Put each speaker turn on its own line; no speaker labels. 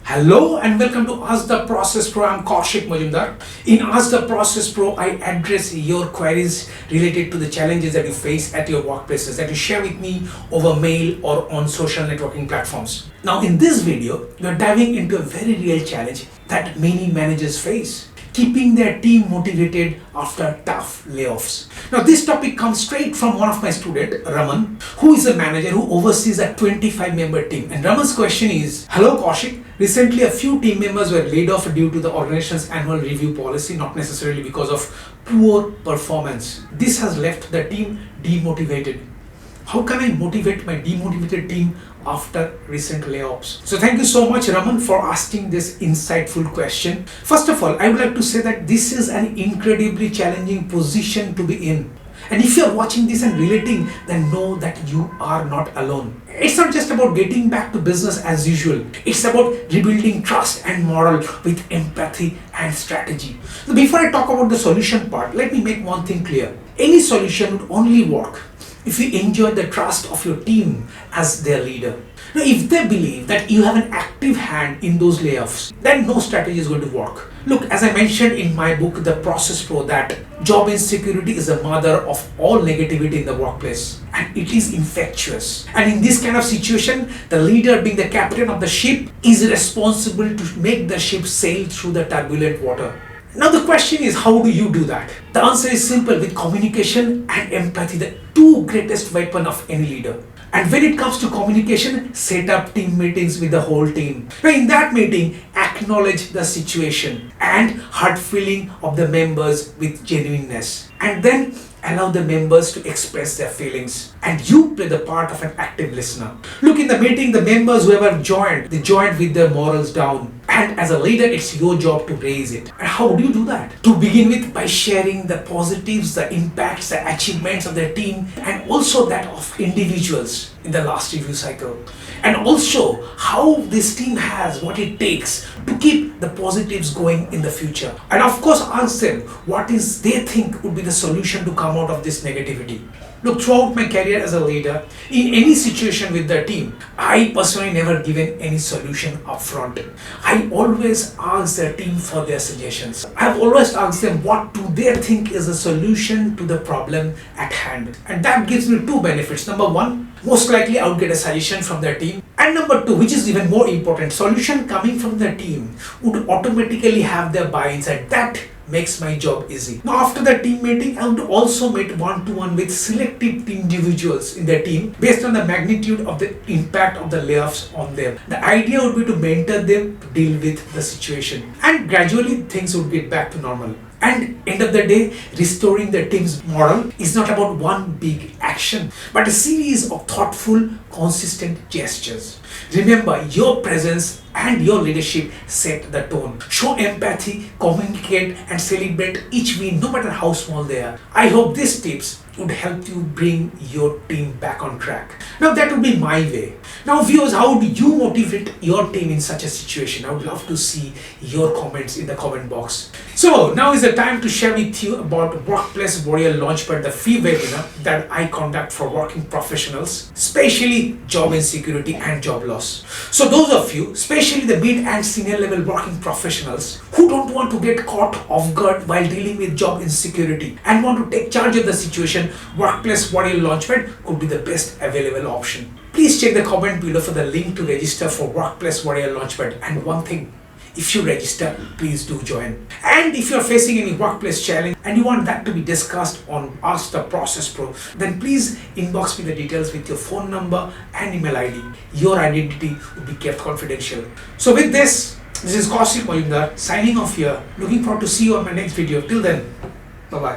Hello and welcome to Ask the Process Pro. I'm Kaushik Majumdar. In Ask the Process Pro, I address your queries related to the challenges that you face at your workplaces that you share with me over mail or on social networking platforms. Now in this video, we are diving into a very real challenge that many managers face: keeping their team motivated after tough layoffs. Now this topic comes straight from one of my students, Raman, who is a manager who oversees a 25-member team. And Raman's question is, hello Kaushik, recently a few team members were laid off due to the organization's annual review policy, not necessarily because of poor performance. This has left the team demotivated. How can I motivate my demotivated team after recent layoffs? So thank you so much, Raman, for asking this insightful question. First of all, I would like to say that this is an incredibly challenging position to be in. And if you're watching this and relating, then know that you are not alone. It's not just about getting back to business as usual. It's about rebuilding trust and morale with empathy and strategy. So before I talk about the solution part, let me make one thing clear. Any solution would only work if you enjoy the trust of your team as their leader. Now, if they believe that you have an active hand in those layoffs, then no strategy is going to work. Look, as I mentioned in my book, The Process Pro, that job insecurity is the mother of all negativity in the workplace, and it is infectious. And in this kind of situation, the leader, being the captain of the ship, is responsible to make the ship sail through the turbulent water. Now the question is, how do you do that? The answer is simple: with communication and empathy, the two greatest weapons of any leader. And when it comes to communication, set up team meetings with the whole team. Now in that meeting, acknowledge the situation and hurt feeling of the members with genuineness. And then allow the members to express their feelings. And you play the part of an active listener. Look, in the meeting, the members who ever joined, they joined with their morals down. And as a leader, it's your job to raise it. And how do you do that? To begin with, by sharing the positives, the impacts, the achievements of their team, and also that of individuals in the last review cycle. And also how this team has what it takes to keep the positives going in the future. And of course, ask them what is they think would be the solution to come out of this negativity. Look, throughout my career as a leader, in any situation with the team, I personally never given any solution upfront. I always ask the team for their suggestions. I've always asked them what do they think is a solution to the problem at hand. And that gives me two benefits. Number one, most likely I would get a suggestion from their team. And number two, which is even more important, solution coming from the team would automatically have their buy-ins, and that makes my job easy. Now after the team meeting, I would also meet one-to-one with selected individuals in their team based on the magnitude of the impact of the layoffs on them. The idea would be to mentor them to deal with the situation, and gradually things would get back to normal. And end of the day, restoring the team's morale is not about one big action, but a series of thoughtful, consistent gestures. Remember, your presence and your leadership set the tone. Show empathy, communicate, and celebrate each win, no matter how small they are. I hope these tips would help you bring your team back on track. Now that would be my way. Now viewers, how do you motivate your team in such a situation? I would love to see your comments in the comment box. So now is the time to share with you about Workplace Warrior Launchpad, the free webinar that I conduct for working professionals, especially job insecurity and job loss. So those of you, especially the mid and senior level working professionals who don't want to get caught off guard while dealing with job insecurity and want to take charge of the situation, Workplace Warrior Launchpad could be the best available option. Please check the comment below for the link to register for Workplace Warrior Launchpad. And one thing, if you register, please do join. And if you're facing any workplace challenge and you want that to be discussed on Ask the Process Pro, then please inbox me the details with your phone number and email ID. Your identity will be kept confidential. So with this is Kaushik Majumdar signing off here. Looking forward to see you on my next video. Till then, bye-bye.